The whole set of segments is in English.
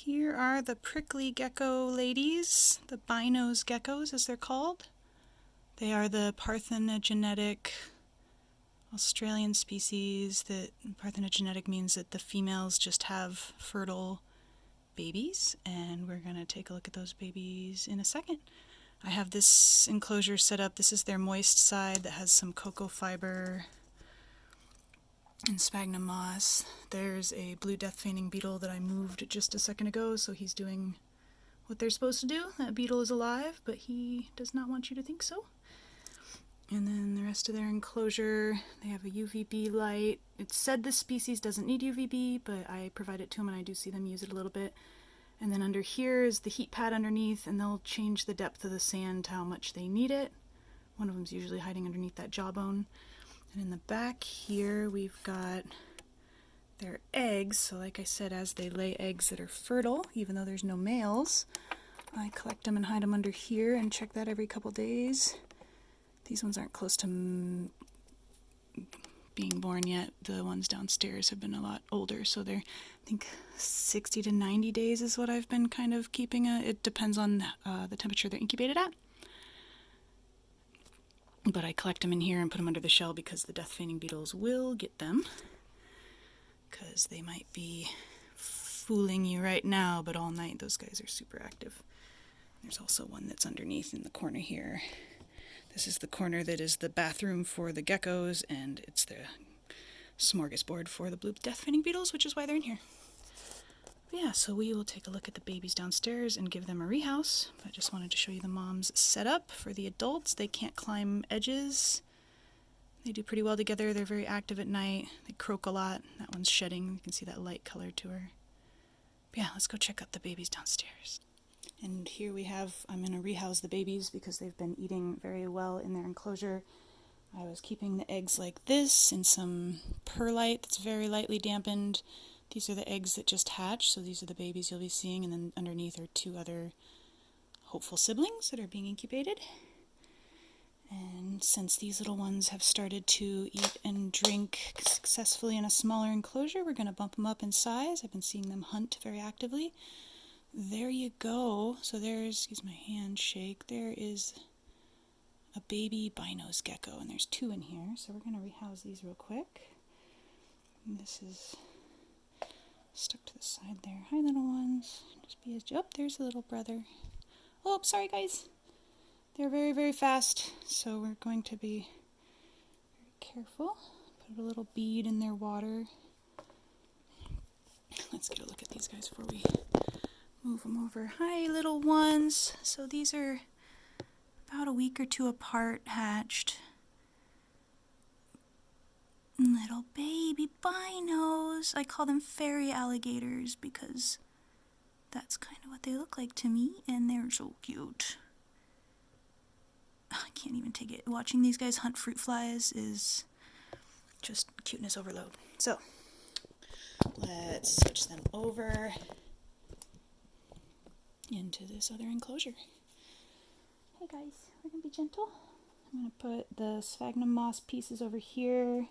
Here are the prickly gecko ladies, the Bynoe geckos as they're called. They are the parthenogenetic Australian species. That parthenogenetic means that the females just have fertile babies, and we're going to take a look at those babies in a second. I have this enclosure set up. This is their moist side that has some cocoa fiber and sphagnum moss. There's a blue death feigning beetle that I moved just a second ago, so he's doing what they're supposed to do. That beetle is alive, but he does not want you to think so. And then the rest of their enclosure, they have a UVB light. It's said this species doesn't need UVB, but I provide it to them and I do see them use it a little bit. And then under here is the heat pad underneath, and they'll change the depth of the sand to how much they need it. One of them's usually hiding underneath that jawbone. And in the back here, we've got their eggs. So like I said, as they lay eggs that are fertile, even though there's no males, I collect them and hide them under here and check that every couple days. These ones aren't close to being born yet. The ones downstairs have been a lot older, so they're, I think, 60 to 90 days is what I've been kind of keeping. It depends on the temperature they're incubated at. But I collect them in here and put them under the shell because the death feigning beetles will get them. Because they might be fooling you right now, but all night those guys are super active. There's also one that's underneath in the corner here. This is the corner that is the bathroom for the geckos, and it's the smorgasbord for the blue death feigning beetles, which is why they're in here. But yeah, so we will take a look at the babies downstairs and give them a rehouse. But I just wanted to show you the mom's setup. For the adults, they can't climb edges. They do pretty well together. They're very active at night. They croak a lot. That one's shedding. You can see that light color to her. But yeah, let's go check out the babies downstairs. And here we have, I'm going to rehouse the babies because they've been eating very well in their enclosure. I was keeping the eggs like this in some perlite that's very lightly dampened. These are the eggs that just hatched, so these are the babies you'll be seeing, and then underneath are two other hopeful siblings that are being incubated. And since these little ones have started to eat and drink successfully in a smaller enclosure, we're going to bump them up in size. I've been seeing them hunt very actively. There you go. So there's, excuse my handshake, there is a baby Bynoe gecko, and there's two in here. So we're going to rehouse these real quick. And this is stuck to the side there. Hi, little ones. Just be as, oh, there's the little brother. Oh, sorry, guys. They're very, very fast, so we're going to be very careful. Put a little bead in their water. Let's get a look at these guys before we move them over. Hi, little ones. So these are about a week or two apart, hatched. Little baby Bynoes. I call them fairy alligators because that's kind of what they look like to me, and they're so cute. I can't even take it. Watching these guys hunt fruit flies is just cuteness overload. So let's switch them over into this other enclosure. Hey guys, we're going to be gentle. I'm going to put the sphagnum moss pieces over here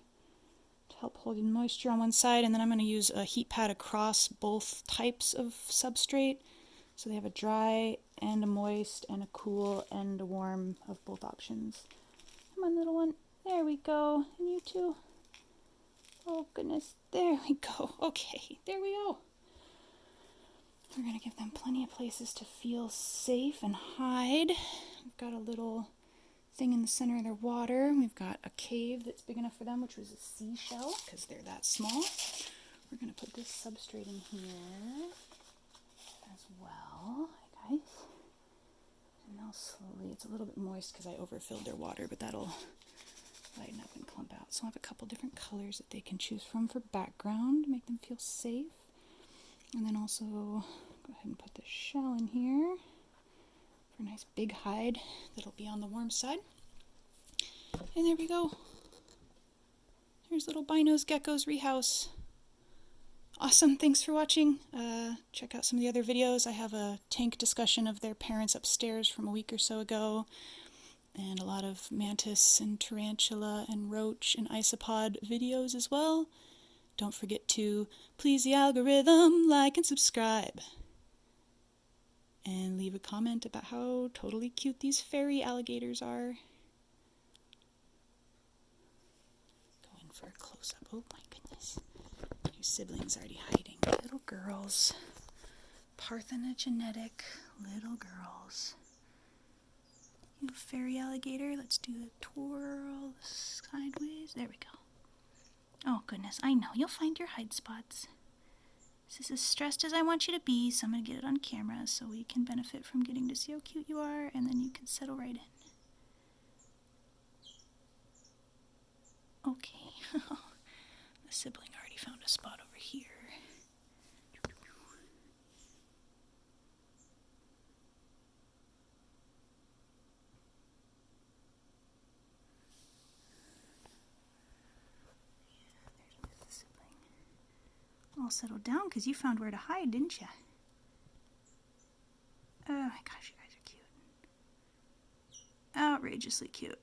to help hold in moisture on one side, and then I'm going to use a heat pad across both types of substrate. So they have a dry and a moist and a cool and a warm of both options. Come on, little one. There we go. And you too. Oh, goodness. There we go. Okay, there we go. We're going to give them plenty of places to feel safe and hide. We've got a little thing in the center of their water. We've got a cave that's big enough for them, which was a seashell, because they're that small. We're going to put this substrate in here as well. Hi, guys. And they'll slowly, it's a little bit moist because I overfilled their water, but that'll lighten up and clump out. So I have a couple different colors that they can choose from for background to make them feel safe. And then also go ahead and put the shell in here for a nice big hide that'll be on the warm side. And there we go. There's little Bynoe geckos rehouse. Awesome, thanks for watching. Check out some of the other videos. I have a tank discussion of their parents upstairs from a week or so ago, and a lot of mantis and tarantula and roach and isopod videos as well. Don't forget to please the algorithm, like and subscribe. and leave a comment about how totally cute these fairy alligators are. Go in for a close-up. Oh my goodness. Your siblings already hiding. Little girls. Parthenogenetic little girls. You fairy alligator. Let's do a twirl sideways. There we go. Oh goodness, I know. You'll find your hide spots. This is as stressed as I want you to be, so I'm going to get it on camera so we can benefit from getting to see how cute you are, and then you can settle right in. Okay. The sibling already found a spot over here. Yeah, there's the sibling. All settled down because you found where to hide, didn't you? Oh my gosh, you guys are cute. Outrageously cute.